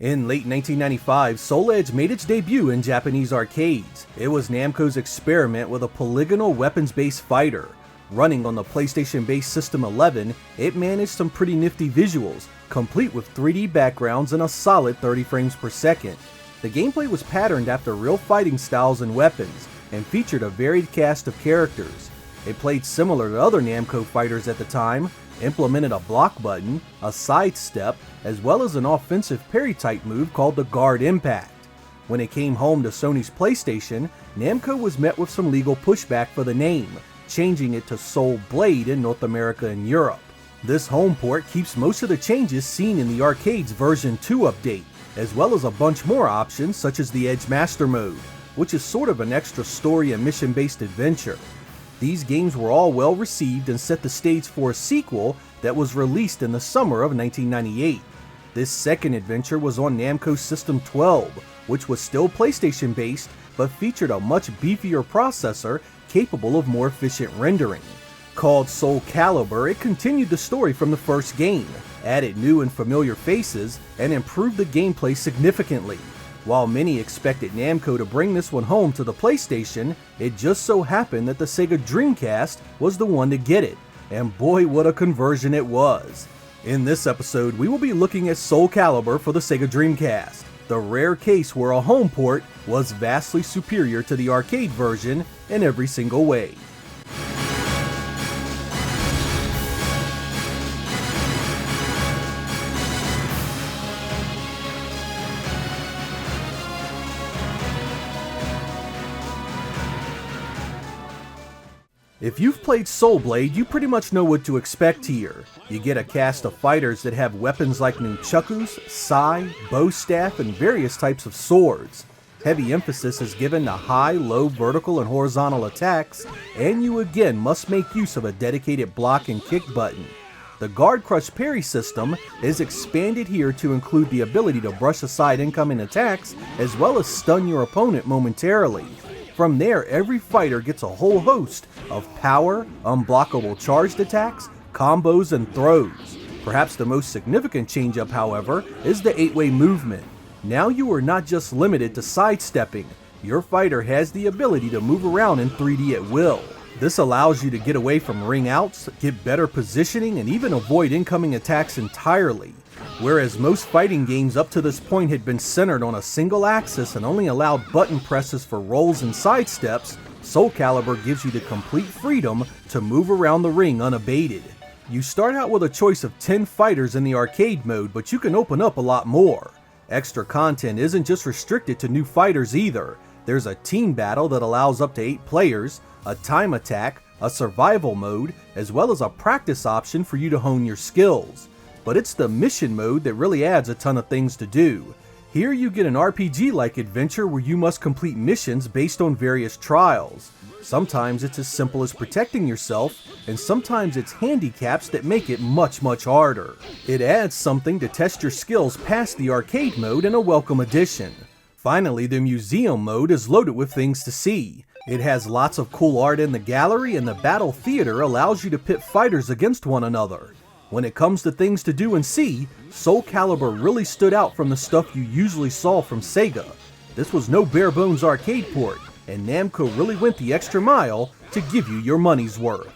In late 1995, Soul Edge made its debut in Japanese arcades. It was Namco's experiment with a polygonal weapons-based fighter. Running on the PlayStation-based System 11, it managed some pretty nifty visuals, complete with 3D backgrounds and a solid 30 frames per second. The gameplay was patterned after real fighting styles and weapons, and featured a varied cast of characters. It played similar to other Namco fighters at the time, implemented a block button, a sidestep, as well as an offensive parry type move called the Guard Impact. When it came home to Sony's PlayStation, Namco was met with some legal pushback for the name, changing it to Soul Blade in North America and Europe. This home port keeps most of the changes seen in the arcade's version 2 update, as well as a bunch more options such as the Edge Master mode, which is sort of an extra story and mission-based adventure. These games were all well received and set the stage for a sequel that was released in the summer of 1998. This second adventure was on Namco System 12, which was still PlayStation based but featured a much beefier processor capable of more efficient rendering. Called SoulCalibur, it continued the story from the first game, added new and familiar faces, and improved the gameplay significantly. While many expected Namco to bring this one home to the PlayStation, it just so happened that the Sega Dreamcast was the one to get it, and boy what a conversion it was. In this episode, we will be looking at SoulCalibur for the Sega Dreamcast, the rare case where a home port was vastly superior to the arcade version in every single way. If you've played Soul Blade, you pretty much know what to expect here. You get a cast of fighters that have weapons like nunchakus, sai, bow staff, and various types of swords. Heavy emphasis is given to high, low, vertical, and horizontal attacks, and you again must make use of a dedicated block and kick button. The Guard Crush parry system is expanded here to include the ability to brush aside incoming attacks, as well as stun your opponent momentarily. From there, every fighter gets a whole host of power, unblockable charged attacks, combos, and throws. Perhaps the most significant change-up, however, is the 8-way movement. Now you are not just limited to sidestepping. Your fighter has the ability to move around in 3D at will. This allows you to get away from ring outs, get better positioning, and even avoid incoming attacks entirely. Whereas most fighting games up to this point had been centered on a single axis and only allowed button presses for rolls and sidesteps, SoulCalibur gives you the complete freedom to move around the ring unabated. You start out with a choice of 10 fighters in the arcade mode, but you can open up a lot more. Extra content isn't just restricted to new fighters either. There's a team battle that allows up to 8 players, a time attack, a survival mode, as well as a practice option for you to hone your skills. But it's the mission mode that really adds a ton of things to do. Here you get an RPG-like adventure where you must complete missions based on various trials. Sometimes it's as simple as protecting yourself, and sometimes it's handicaps that make it much harder. It adds something to test your skills past the arcade mode in a welcome addition. Finally, the museum mode is loaded with things to see. It has lots of cool art in the gallery, and the battle theater allows you to pit fighters against one another. When it comes to things to do and see, SoulCalibur really stood out from the stuff you usually saw from Sega. This was no bare-bones arcade port, and Namco really went the extra mile to give you your money's worth.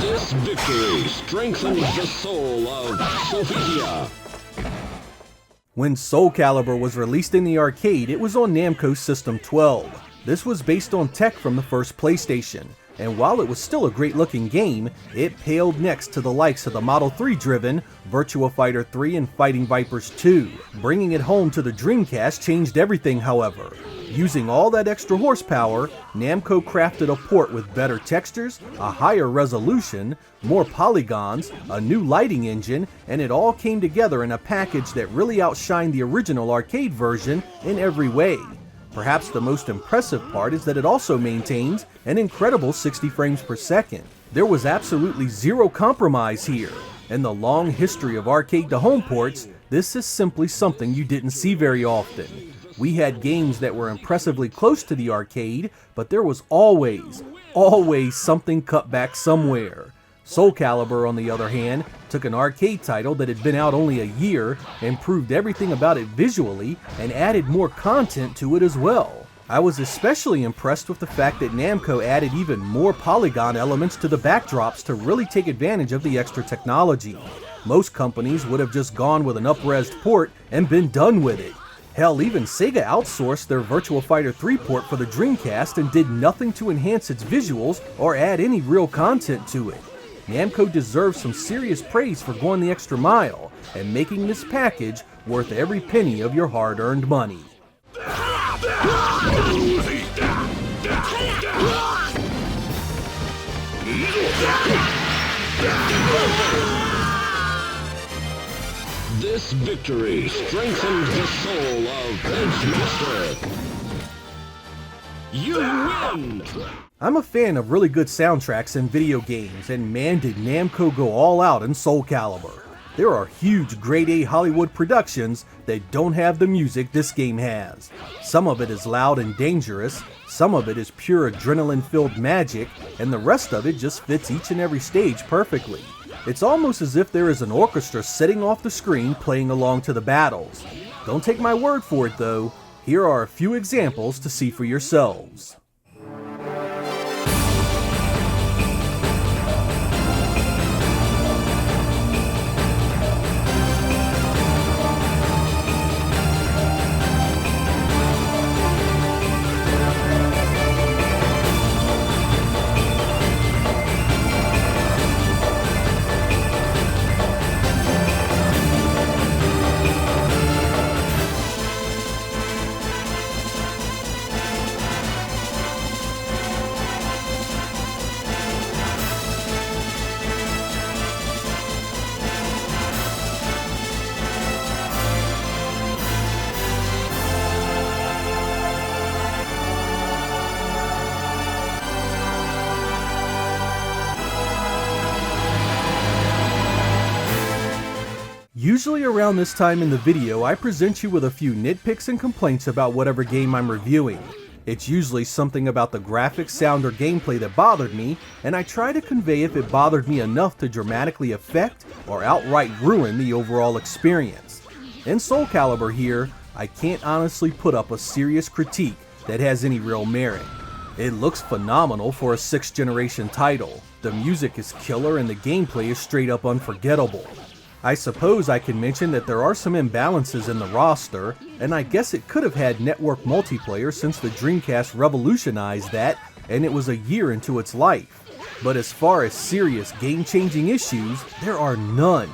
This victory strengthens the soul of Sophia. When SoulCalibur was released in the arcade, it was on Namco System 12. This was based on tech from the first PlayStation, and while it was still a great looking game, it paled next to the likes of the Model 3 driven Virtua Fighter 3 and Fighting Vipers 2. Bringing it home to the Dreamcast changed everything, however. Using all that extra horsepower, Namco crafted a port with better textures, a higher resolution, more polygons, a new lighting engine, and it all came together in a package that really outshined the original arcade version in every way. Perhaps the most impressive part is that it also maintains an incredible 60 frames per second. There was absolutely zero compromise here. In the long history of arcade to home ports, this is simply something you didn't see very often. We had games that were impressively close to the arcade, but there was always something cut back somewhere. SoulCalibur, on the other hand, took an arcade title that had been out only a year, improved everything about it visually, and added more content to it as well. I was especially impressed with the fact that Namco added even more polygon elements to the backdrops to really take advantage of the extra technology. Most companies would have just gone with an up-resed port and been done with it. Hell, even Sega outsourced their Virtua Fighter 3 port for the Dreamcast and did nothing to enhance its visuals or add any real content to it. Namco deserves some serious praise for going the extra mile and making this package worth every penny of your hard-earned money. This victory strengthens the soul of Edgemaster. You win! I'm a fan of really good soundtracks in video games, and man did Namco go all out in SoulCalibur. There are huge grade A Hollywood productions that don't have the music this game has. Some of it is loud and dangerous, some of it is pure adrenaline-filled magic, and the rest of it just fits each and every stage perfectly. It's almost as if there is an orchestra sitting off the screen playing along to the battles. Don't take my word for it though, here are a few examples to see for yourselves. Usually around this time in the video, I present you with a few nitpicks and complaints about whatever game I'm reviewing. It's usually something about the graphics, sound, or gameplay that bothered me, and I try to convey if it bothered me enough to dramatically affect or outright ruin the overall experience. In SoulCalibur here, I can't honestly put up a serious critique that has any real merit. It looks phenomenal for a 6th generation title, the music is killer and the gameplay is straight up unforgettable. I suppose I can mention that there are some imbalances in the roster, and I guess it could have had network multiplayer since the Dreamcast revolutionized that, and it was a year into its life. But as far as serious game-changing issues, there are none.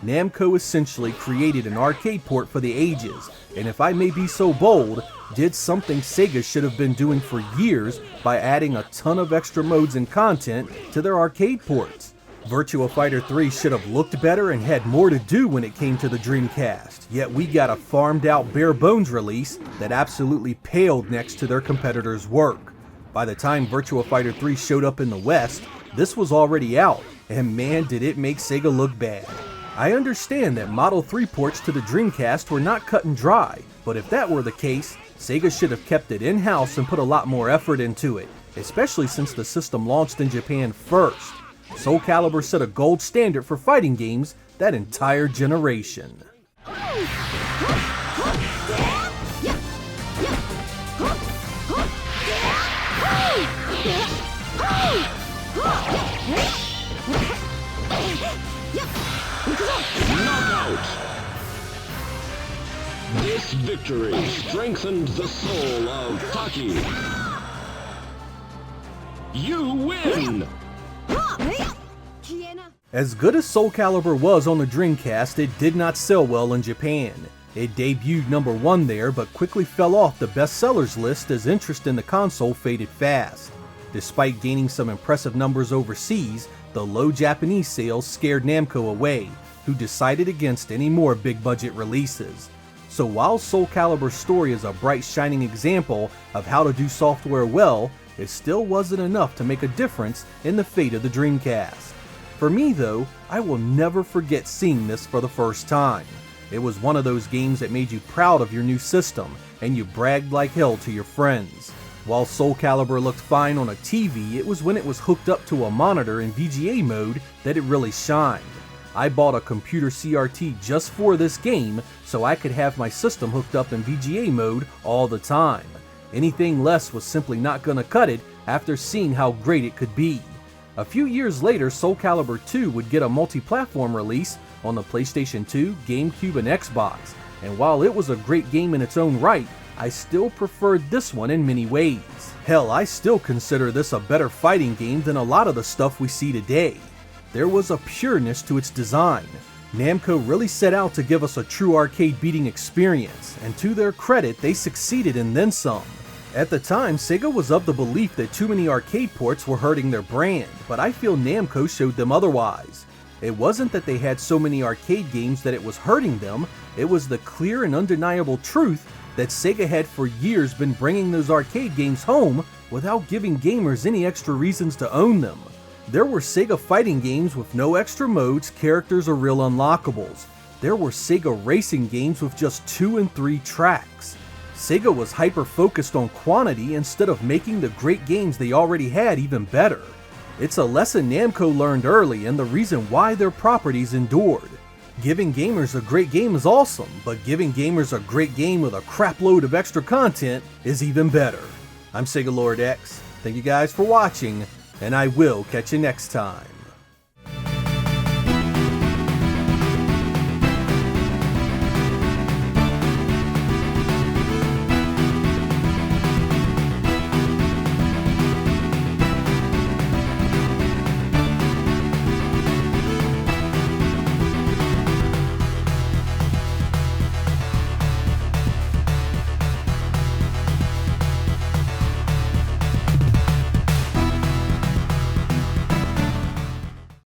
Namco essentially created an arcade port for the ages, and if I may be so bold, did something Sega should have been doing for years by adding a ton of extra modes and content to their arcade ports. Virtua Fighter 3 should have looked better and had more to do when it came to the Dreamcast, yet we got a farmed out bare bones release that absolutely paled next to their competitors' work. By the time Virtua Fighter 3 showed up in the West, this was already out, and man did it make Sega look bad. I understand that Model 3 ports to the Dreamcast were not cut and dry, but if that were the case, Sega should have kept it in-house and put a lot more effort into it, especially since the system launched in Japan first. SoulCalibur set a gold standard for fighting games that entire generation. Knockout! This victory strengthened the soul of Taki. You win! As good as SoulCalibur was on the Dreamcast, it did not sell well in Japan. It debuted number 1 there, but quickly fell off the bestsellers list as interest in the console faded fast. Despite gaining some impressive numbers overseas, the low Japanese sales scared Namco away, who decided against any more big-budget releases. So while SoulCalibur's story is a bright shining example of how to do software well, it still wasn't enough to make a difference in the fate of the Dreamcast. For me though, I will never forget seeing this for the first time. It was one of those games that made you proud of your new system, and you bragged like hell to your friends. While SoulCalibur looked fine on a TV, it was when it was hooked up to a monitor in VGA mode that it really shined. I bought a computer CRT just for this game so I could have my system hooked up in VGA mode all the time. Anything less was simply not gonna cut it after seeing how great it could be. A few years later, SoulCalibur 2 would get a multi-platform release on the PlayStation 2, GameCube, and Xbox, and while it was a great game in its own right, I still preferred this one in many ways. Hell, I still consider this a better fighting game than a lot of the stuff we see today. There was a pureness to its design. Namco really set out to give us a true arcade beating experience, and to their credit, they succeeded and then some. At the time, Sega was of the belief that too many arcade ports were hurting their brand, but I feel Namco showed them otherwise. It wasn't that they had so many arcade games that it was hurting them, it was the clear and undeniable truth that Sega had for years been bringing those arcade games home without giving gamers any extra reasons to own them. There were Sega fighting games with no extra modes, characters, or real unlockables. There were Sega racing games with just 2 and 3 tracks. Sega was hyper-focused on quantity instead of making the great games they already had even better. It's a lesson Namco learned early and the reason why their properties endured. Giving gamers a great game is awesome, but giving gamers a great game with a crap load of extra content is even better. I'm Sega Lord X. Thank you guys for watching, and I will catch you next time.